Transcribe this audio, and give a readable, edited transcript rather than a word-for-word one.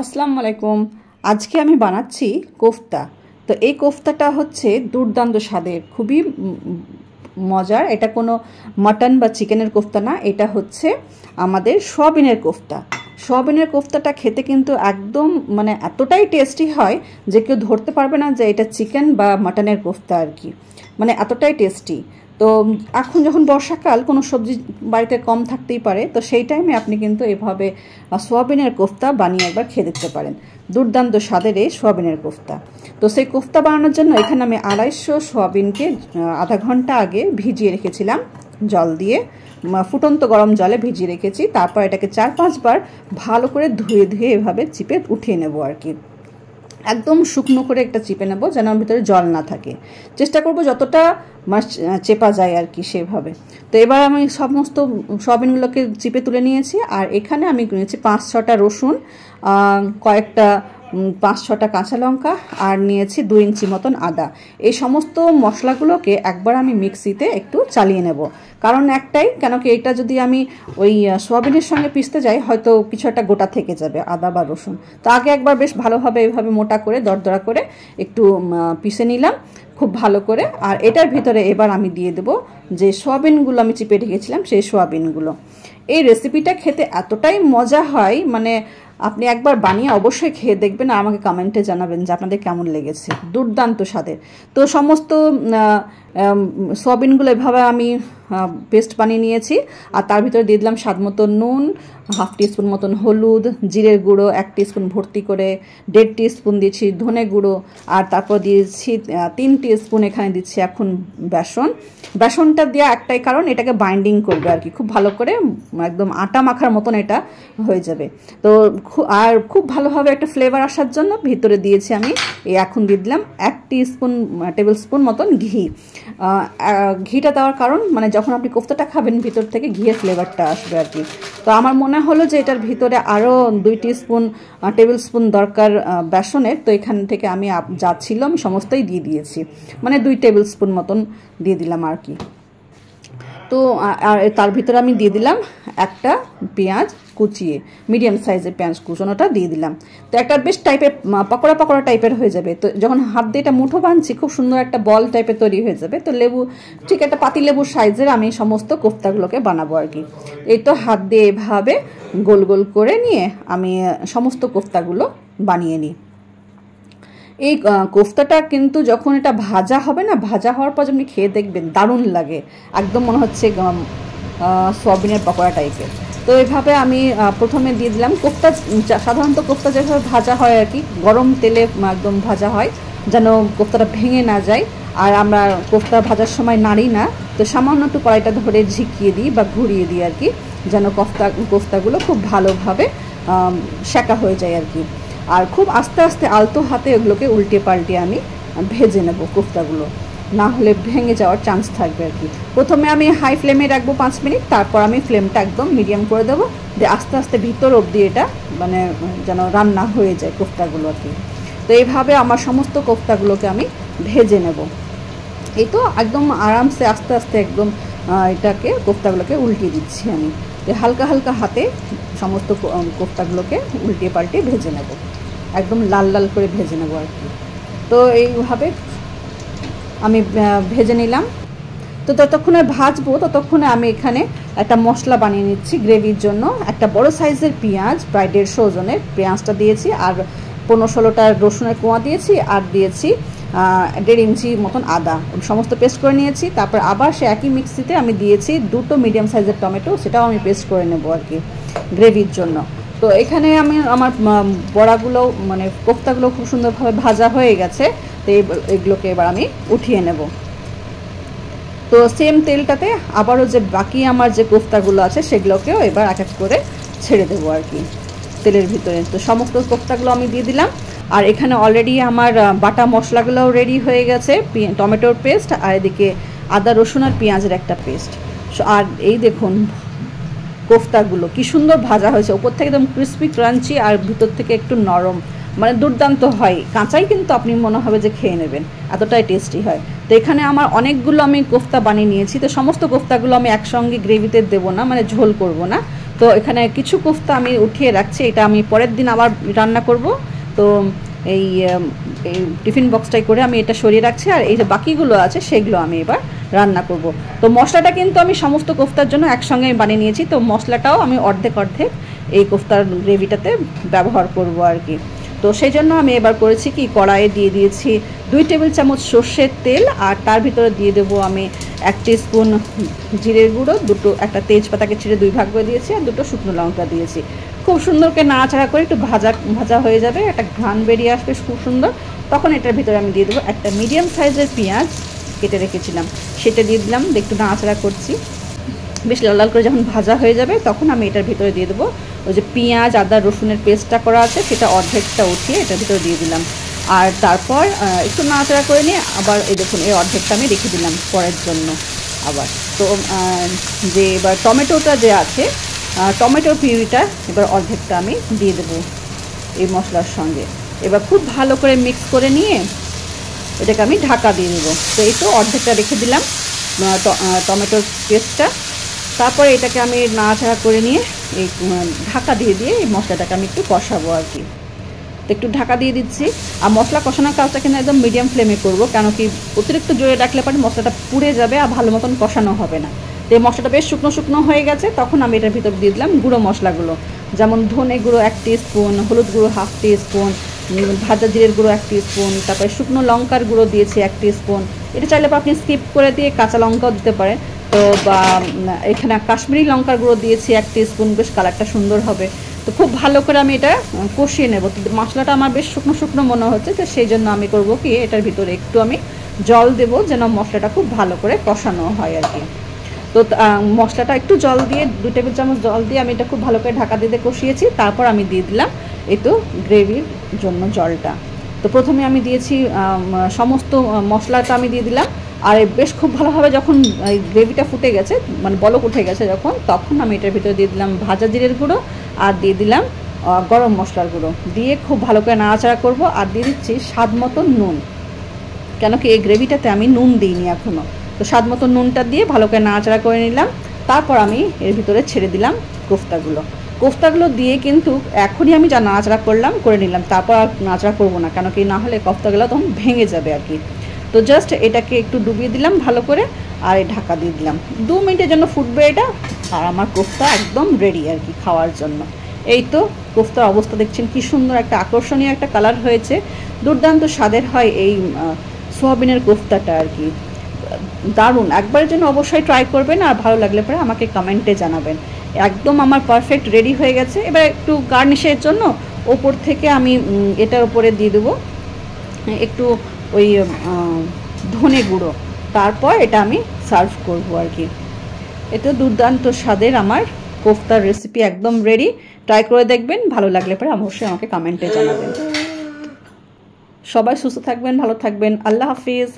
আসসালামু আলাইকুম। আজকে আমি বানাচ্ছি কোফতা। তো এই কোফতাটা হচ্ছে দুর্দান্ত স্বাদের, খুবই মজার। এটা কোনো মাটন বা চিকেনের কোফতা না, এটা হচ্ছে আমাদের সয়াবিনের কোফতা। সয়াবিনের কোফতাটা খেতে কিন্তু একদম এতটাই টেস্টি হয় যে কেউ ধরতে পারবে না যে এটা চিকেন বা মাটনের কোফতা আর কি, এতটাই টেস্টি। তো এখন যখন বর্ষাকাল, কোনো সবজি বাড়িতে কম থাকতেই পারে, তো সেই টাইমে আপনি কিন্তু এভাবে সোয়াবিনের কোফতা বানিয়ে একবার খেয়ে দেখতে পারেন। দুর্দান্ত স্বাদের এই সোয়াবিনের কোফতা। তো সেই কোফতা বানানোর জন্য এখানে আমি 250 সোয়াবিনকে আধা ঘন্টা আগে ভিজিয়ে রেখেছিলাম জল দিয়ে, ফুটন্ত গরম জলে ভিজিয়ে রেখেছি। তারপর এটাকে 4-5 বার ভালো করে ধুয়ে ধুয়ে এভাবে চিপে উঠিয়ে নেব আর কি। একদম শুকনো করে একটা চিপে নেব যেন ভিতরে জল না থাকে। চেষ্টা করব যতটা চেপা যায় আর কি সেভাবে। তো এবার আমি সমস্ত সয়াবিনগুলোকে চিপে তুলে নিয়েছি। আর এখানে আমি নিয়েছি 5-6টা রসুন, কয়েকটা 5-6টা কাঁচা লঙ্কা, আর নিয়েছি 2 ইঞ্চি মতন আদা। এই সমস্ত মশলাগুলোকে একবার আমি মিক্সিতে একটু চালিয়ে নেব। কারণ একটাই, কেন কি এটা যদি আমি ওই সোয়াবিনের সঙ্গে পিষতে যাই হয়তো কিছু একটা গোটা থেকে যাবে আদা বা রসুন। তো আগে একবার বেশ ভালোভাবে এইভাবে মোটা করে দরদরা করে একটু পিষে নিলাম খুব ভালো করে। আর এটার ভিতরে এবার আমি দিয়ে দেবো যে সোয়াবিনগুলো আমি চিপে রেখেছিলাম, সেই সোয়াবিনগুলো। এই রেসিপিটা খেতে এতটাই মজা হয়, আপনি একবার বানিয়ে অবশ্যই খেয়ে দেখবেন আর আমাকে কমেন্টে জানাবেন যে আপনাদের কেমন লেগেছে। দুর্দান্ত স্বাদের। তো সমস্ত সোয়াবিনগুলো এভাবে আমি পেস্ট বানিয়ে নিয়েছি। আর তার ভিতরে দিয়ে দিলাম স্বাদ মতো নুন, 1/2 টিস্পুন মতন হলুদ, জিরের গুঁড়ো 1 টিস্পুন ভর্তি করে, 1.5 টিস্পুন দিয়েছি ধনে গুঁড়ো, আর তারপর দিয়েছি 3 টিস্পুন এখানে দিচ্ছি এখন বেসন। বেসনটা দেওয়া একটাই কারণ, এটাকে বাইন্ডিং করবে আর কি, খুব ভালো করে একদম আটা মাখার মতন এটা হয়ে যাবে। তো আর খুব ভালোভাবে একটা ফ্লেভার আসার জন্য ভিতরে দিয়েছি আমি এখন দিয়ে দিলাম 1 টেবিল স্পুন মতন ঘি। ঘিটা দেওয়ার কারণ যখন আপনি কোফতাটা খাবেন ভিতর থেকে ঘিয়ের ফ্লেভারটা আসবে আর কি। তো আমার মনে হলো যে এটার ভিতরে আরও 2 টেবিল স্পুন দরকার বেসনের। তো এখান থেকে আমি যা ছিল আমি সমস্তই দিয়ে দিয়েছি, 2 টেবিল স্পুন মতন দিয়ে দিলাম আর কি। তো আর তার ভিতরে আমি দিয়ে দিলাম একটা পেঁয়াজ কুচিয়ে, মিডিয়াম সাইজের পেঁয়াজ কুচনোটা দিয়ে দিলাম। তো একটা বেশ টাইপের পকোড়া পকোড়া টাইপের হয়ে যাবে। তো যখন হাত দিয়ে এটা মুঠো বানছি খুব সুন্দর একটা বল টাইপের তৈরি হয়ে যাবে। তো লেবু, ঠিক একটা পাতি লেবুর সাইজের আমি সমস্ত কোফতাগুলোকে বানাবো আর কি। এই তো হাত দিয়ে এভাবে গোল গোল করে নিয়ে আমি সমস্ত কোফতাগুলো বানিয়ে নিই। এই কোফতাটা কিন্তু যখন এটা ভাজা হবে না, ভাজা হওয়ার পর যখন খেয়ে দেখবেন দারুণ লাগে, একদম মনে হচ্ছে সয়াবিনের পকোড়া টাইপের। তো এইভাবে আমি প্রথমে দিয়ে দিলাম কোফতা। সাধারণত কোফতা যেভাবে ভাজা হয় আর কি, গরম তেলে একদম ভাজা হয় যেন কোফতাটা ভেঙে না যায়। আর আমরা কোফতা ভাজার সময় নাড়ি না, তো সামান্য একটু কড়াইটা ধরে ঝিকিয়ে দিই বা ঘুরিয়ে দিই আর কি, যেন কোফতাগুলো খুব ভালোভাবে সেঁকা হয়ে যায় আর কি। আর খুব আস্তে আস্তে আলতো হাতে ওগুলোকে উল্টে পাল্টে আমি ভেজে নেব কোফতাগুলো, না হলে ভেঙে যাওয়ার চান্স থাকবে আর কি। প্রথমে আমি হাই ফ্লেমে রাখবো 5 মিনিট, তারপর আমি ফ্লেমটা একদম মিডিয়াম করে দেবো, দিয়ে আস্তে আস্তে ভিতর অবধি এটা যেন রান্না হয়ে যায় কোফতাগুলো আর কি। তো এইভাবে আমার সমস্ত কোফতাগুলোকে আমি ভেজে নেব। এই তো একদম আরামসে আস্তে আস্তে একদম এটাকে কোফতাগুলোকে উল্টিয়ে দিচ্ছি আমি, হালকা হালকা হাতে সমস্ত কোফতাগুলোকে উল্টে পাল্টে ভেজে নেব, একদম লাল লাল করে ভেজে নেব আর কি। তো এইভাবে আমি ভেজে নিলাম। তো ততক্ষণে ভাজবো, ততক্ষণে আমি এখানে একটা মশলা বানিয়ে নিচ্ছি গ্রেভির জন্য। একটা বড় সাইজের পেঁয়াজ, প্রায় 150 ওজনের পেঁয়াজটা দিয়েছি, আর 15-16টা রসুনের কোয়া দিয়েছি, আর দিয়েছি 1.5 ইঞ্চি মতন আদা, সমস্ত পেস্ট করে নিয়েছি। তারপর আবার সে একই মিক্সিতে আমি দিয়েছি 2টো মিডিয়াম সাইজের টমেটো, সেটাও আমি পেস্ট করে নেব আর কি গ্রেভির জন্য। তো এখানে আমি আমার বড়াগুলো কোফতাগুলো খুব সুন্দরভাবে ভাজা হয়ে গেছে। তো এগুলোকে এবার আমি উঠিয়ে নেব। তো সেম তেলটাতে আবারও যে বাকি আমার যে কোফতাগুলো আছে সেগুলোকেও এবার এক এক করে ছেড়ে দেবো আর কি তেলের ভিতরে। তো সমস্ত কোফতাগুলো আমি দিয়ে দিলাম। আর এখানে অলরেডি আমার বাটা মশলাগুলোও রেডি হয়ে গেছে, টমেটোর পেস্ট, আর এদিকে আদা রসুন আর পেঁয়াজের একটা পেস্ট। আর এই দেখুন কোফতাগুলো কি সুন্দর ভাজা হয়েছে, উপর থেকে একদম ক্রিস্পি ক্রাঞ্চি আর ভিতর থেকে একটু নরম, দুর্দান্ত হয়। কাঁচাই কিন্তু আপনি মনে হবে যে খেয়ে নেবেন, এতটাই টেস্টি হয়। তো এখানে আমার অনেকগুলো আমি কোফতা বানিয়ে নিয়েছি। তো সমস্ত কোফতাগুলো আমি একসঙ্গে গ্রেভিতে দেবো না, ঝোল করব না, তো এখানে কিছু কোফতা আমি উঠিয়ে রাখছি, এটা আমি পরের দিন আবার রান্না করব। তো এই টিফিন বক্সটাই করে আমি এটা সরিয়ে রাখছি, আর এই যে বাকিগুলো আছে সেগুলো আমি এবার রান্না করব। তো মশলাটা কিন্তু আমি সমস্ত কোফতার জন্য একসঙ্গে বানিয়ে নিয়েছি, তো মশলাটাও আমি অর্ধেক অর্ধেক এই কোফতার গ্রেভিটাতে ব্যবহার করব আর কি। তো সেই জন্য আমি এবার করেছি কি, কড়াইয়ে দিয়ে দিয়েছি 2 টেবিল চামচ সর্ষের তেল, আর তার ভিতরে দিয়ে দেবো আমি 1 টিস্পুন জিরের গুঁড়ো, একটা তেজপাতাকে ছিঁড়ে 2 ভাগ করে দিয়েছি, আর 2টো শুকনো লঙ্কা দিয়েছি। খুব সুন্দর করে নাড়াচাড়া করে একটু ভাজা হয়ে যাবে, একটা ঘ্রাণ বেরিয়ে আসবে খুব সুন্দর। তখন এটার ভিতরে আমি দিয়ে দেবো একটা মিডিয়াম সাইজের পেঁয়াজ কেটে রেখেছিলাম, সেটা দিয়ে দিলাম। একটু নাড়াচাড়া করছি, বেশ লাল লাল করে যখন ভাজা হয়ে যাবে তখন আমি এটার ভিতরে দিয়ে দেবো ওই যে পেঁয়াজ আদা রসুনের পেস্টটা করা আছে, সেটা অর্ধেকটা উঠিয়ে এটার ভিতরে দিয়ে দিলাম। আর তারপর একটু নাড়াচাড়া করে নিয়ে আবার এই দেখুন এই অর্ধেকটা আমি রেখে দিলাম পরের জন্য আবার। তো যে এবার টমেটোটা যে আছে, টমেটোর পিউরিটা এবার অর্ধেকটা আমি দিয়ে দেবো এই মশলার সঙ্গে। এবার খুব ভালো করে মিক্স করে নিয়ে এটাকে আমি ঢাকা দিয়ে দেবো। তো এই তো অর্ধেকটা রেখে দিলাম টমেটোর পেস্টটা। তারপরে এটাকে আমি নাড়াচাড়া করে নিয়ে এই ঢাকা দিয়ে এই মশলাটাকে আমি একটু কষাবো আর কি। তো একটু ঢাকা দিয়ে দিচ্ছি। আর মশলা কষানোর কাজটা কিন্তু একদম মিডিয়াম ফ্লেমে করব, কেন কি অতিরিক্ত জোরে রাখলে পরে মশলাটা পুড়ে যাবে আর ভালো মতন কষানো হবে না। তো এই মশলাটা বেশ শুকনো শুকনো হয়ে গেছে, তখন আমি এটার ভিতর দিয়ে দিলাম গুঁড়ো মশলাগুলো, যেমন ধনে গুঁড়ো 1 টিস্পুন, হলুদ গুঁড়ো 1/2 টিস্পুন, ভাজা জিরের গুঁড়ো 1 টিস্পুন, তারপরে শুকনো লঙ্কার গুঁড়ো দিয়েছি 1 টিস্পুন। এটা চাইলে আপনি স্কিপ করে দিয়ে কাঁচা লঙ্কাও দিতে পারেন। তো বা এখানে কাশ্মীরি লঙ্কার গুঁড়ো দিয়েছি 1 টিস্পুন, বেশ কালারটা সুন্দর হবে। তো খুব ভালো করে আমি এটা কষিয়ে নেব। তো মশলাটা আমার বেশ শুকনো শুকনো মনে হচ্ছে, তো সেই জন্য আমি করব কি এটার ভিতরে একটু আমি জল দেব, যেন মশলাটা খুব ভালো করে কষানো হয় আর কি। তো মশলাটা একটু জল দিয়ে 2 টেবিল চামচ জল দিয়ে আমি এটা খুব ভালো করে ঢাকা দিয়ে কষিয়েছি। তারপর আমি দিয়ে দিলাম এই তো গ্রেভির জন্য জলটা। তো প্রথমে আমি দিয়েছি সমস্ত মশলাটা আমি দিয়ে দিলাম, আর বেশ খুব ভালোভাবে যখন এই গ্রেভিটা ফুটে গেছে, মানে বলক উঠে গেছে যখন, তখন আমি এটার ভিতরে দিয়ে দিলাম ভাজা জিরের গুঁড়ো আর দিয়ে দিলাম গরম মশলার গুঁড়ো, দিয়ে খুব ভালো করে নাড়াচাড়া করব। আর দিয়ে দিচ্ছি স্বাদ মতো নুন, কেন কি এই গ্রেভিটাতে আমি নুন দিইনি এখনও। তো স্বাদ মতো নুনটা দিয়ে ভালো করে নাড়াচাড়া করে নিলাম। তারপর আমি এর ভিতরে ছেড়ে দিলাম কোফতাগুলো দিয়ে, কিন্তু এখনই আমি যা নাড়াচাড়া করে নিলাম, তারপর আর নাড়াচাড়া করবো না, কেন কি না হলে কোফতাগুলো তখন ভেঙে যাবে আর কি। তো জাস্ট এটাকে একটু ডুবিয়ে দিলাম ভালো করে, আর এই ঢাকা দিয়ে দিলাম 2 মিনিটের জন্য ফুটবে এটা, আর আমার কোফতা একদম রেডি আর কি খাওয়ার জন্য। এই তো কোফতার অবস্থা দেখছেন কি সুন্দর একটা আকর্ষণীয় একটা কালার হয়েছে, দুর্দান্ত স্বাদের হয় এই সোয়াবিনের কোফতাটা আর কি। দারুণ, একবারের জন্য অবশ্যই ট্রাই করবেন, আর ভালো লাগলে পরে আমাকে কমেন্টে জানাবেন। একদম আমার পারফেক্ট রেডি হয়ে গেছে। এবার একটু গার্নিশের জন্য ওপর থেকে আমি এটার উপরে দিয়ে দেবো একটু ওই ধনে গুঁড়ো, তারপর এটা আমি সার্ভ করব আর কি। এটা দুর্দান্ত স্বাদের আমার কোফতার রেসিপি একদম রেডি, ট্রাই করে দেখবেন, ভালো লাগলে পরে অবশ্যই আমাকে কমেন্টে জানাবেন। সবাই সুস্থ থাকবেন, ভালো থাকবেন, আল্লাহ হাফিজ।